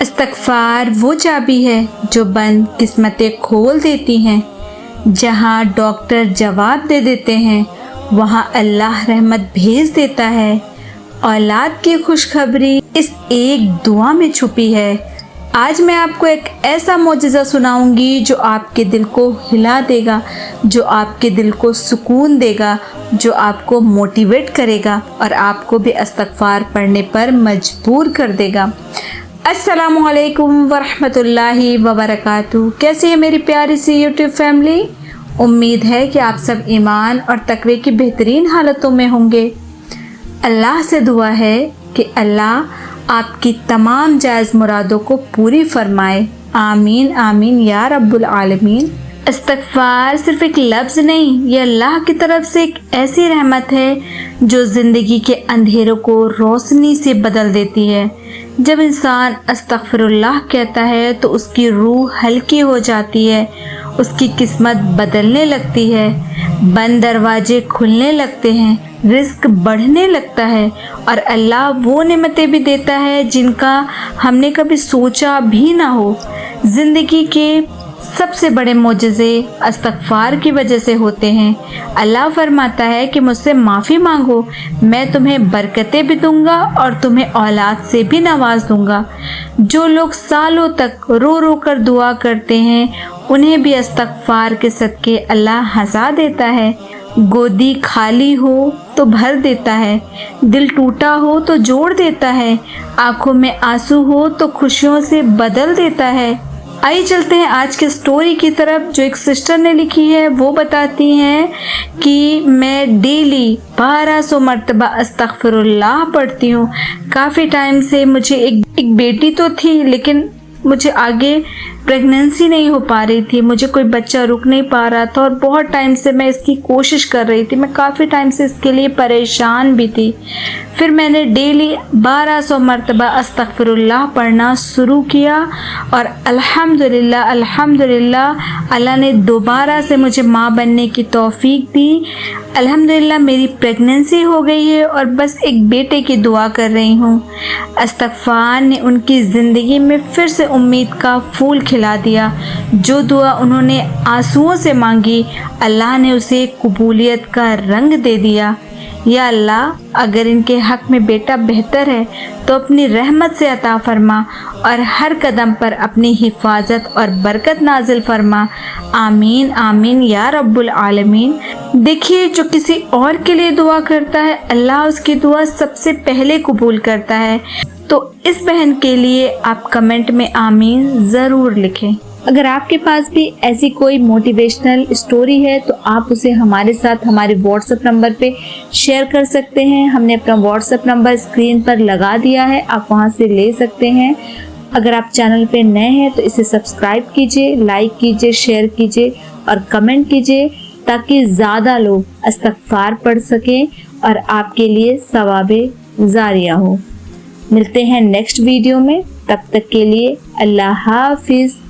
इस्तग़फ़ार वो चाबी है जो बंद किस्मतें खोल देती हैं। जहाँ डॉक्टर जवाब दे देते हैं वहाँ अल्लाह रहमत भेज देता है। औलाद की खुशखबरी इस एक दुआ में छुपी है। आज मैं आपको एक ऐसा मौजिज़ा सुनाऊंगी जो आपके दिल को हिला देगा, जो आपके दिल को सुकून देगा, जो आपको मोटिवेट करेगा और आपको भी इस्तग़फ़ार पढ़ने पर मजबूर कर देगा। अस्सलामु अलैकुम वरहमतुल्लाहि वबरकातुहू। कैसी है मेरी प्यारी सी यूट्यूब फैमिली? उम्मीद है कि आप सब ईमान और तक़वे की बेहतरीन हालतों में होंगे। अल्लाह से दुआ है कि अल्लाह आपकी तमाम जायज़ मुरादों को पूरी फरमाए। आमीन आमीन या रब्बुल आलमीन। इस्तग़फ़ार सिर्फ़ एक लफ्ज़ नहीं, ये अल्लाह की तरफ से एक ऐसी रहमत है जो ज़िंदगी के अंधेरों को रोशनी से बदल देती है। जब इंसान अस्तग़फ़िरुल्लाह कहता है तो उसकी रूह हल्की हो जाती है, उसकी किस्मत बदलने लगती है, बंद दरवाजे खुलने लगते हैं, रिस्क बढ़ने लगता है और अल्लाह वो नेमतें भी देता है जिनका हमने कभी सोचा भी ना हो। ज़िंदगी के सबसे बड़े मोजज़े इस्तग़फ़ार की वजह से होते हैं। अल्लाह फरमाता है कि मुझसे माफ़ी मांगो, मैं तुम्हें बरकतें भी दूंगा और तुम्हें औलाद से भी नवाज दूंगा। जो लोग सालों तक रो रो कर दुआ करते हैं उन्हें भी इस्तग़फ़ार के सदक़े अल्लाह हंसा देता है। गोदी खाली हो तो भर देता है, दिल टूटा हो तो जोड़ देता है, आंखों में आंसू हो तो खुशियों से बदल देता है। आइए चलते हैं आज के स्टोरी की तरफ जो एक सिस्टर ने लिखी है। वो बताती हैं कि मैं डेली 1200 मरतबा अस्तग़फ़िरुल्लाह पढ़ती हूँ। काफ़ी टाइम से मुझे एक बेटी तो थी लेकिन मुझे आगे प्रेगनेंसी नहीं हो पा रही थी, मुझे कोई बच्चा रुक नहीं पा रहा था और बहुत टाइम से मैं इसकी कोशिश कर रही थी। मैं काफ़ी टाइम से इसके लिए परेशान भी थी। फिर मैंने डेली 1200 मरतबा अस्तग़फ़िरुल्लाह पढ़ना शुरू किया और अल्हम्दुलिल्लाह अल्हम्दुलिल्लाह अल्लाह ने दोबारा से मुझे माँ बनने की तौफ़ीक दी। अल्हम्दुलिल्लाह मेरी प्रेगनेंसी हो गई है और बस एक बेटे की दुआ कर रही हूँ। इस्तग़फ़ार ने उनकी ज़िंदगी में फिर से उम्मीद का फूल खिला दिया। जो दुआ उन्होंने आंसुओं से मांगी अल्लाह ने उसे कबूलियत का रंग दे दिया। या अल्लाह, अगर इनके हक़ में बेटा बेहतर है तो अपनी रहमत से अता फरमा और हर कदम पर अपनी हिफाजत और बरकत नाजिल फरमा। आमीन आमीन या रब्बुल आलमीन। देखिए, जो किसी और के लिए दुआ करता है अल्लाह उसकी दुआ सबसे पहले कबूल करता है। तो इस बहन के लिए आप कमेंट में आमीन ज़रूर लिखें। अगर आपके पास भी ऐसी कोई मोटिवेशनल स्टोरी है तो आप उसे हमारे साथ हमारे व्हाट्सएप नंबर पे शेयर कर सकते हैं। हमने अपना व्हाट्सएप नंबर स्क्रीन पर लगा दिया है, आप वहां से ले सकते हैं। अगर आप चैनल पे नए हैं तो इसे सब्सक्राइब कीजिए, लाइक कीजिए, शेयर कीजिए और कमेंट कीजिए ताकि ज़्यादा लोग इस्तग़फ़ार पढ़ सकें और आपके लिए सवाबे ज़ारिया हो। मिलते हैं नेक्स्ट वीडियो में, तब तक के लिए अल्लाह हाफिज़।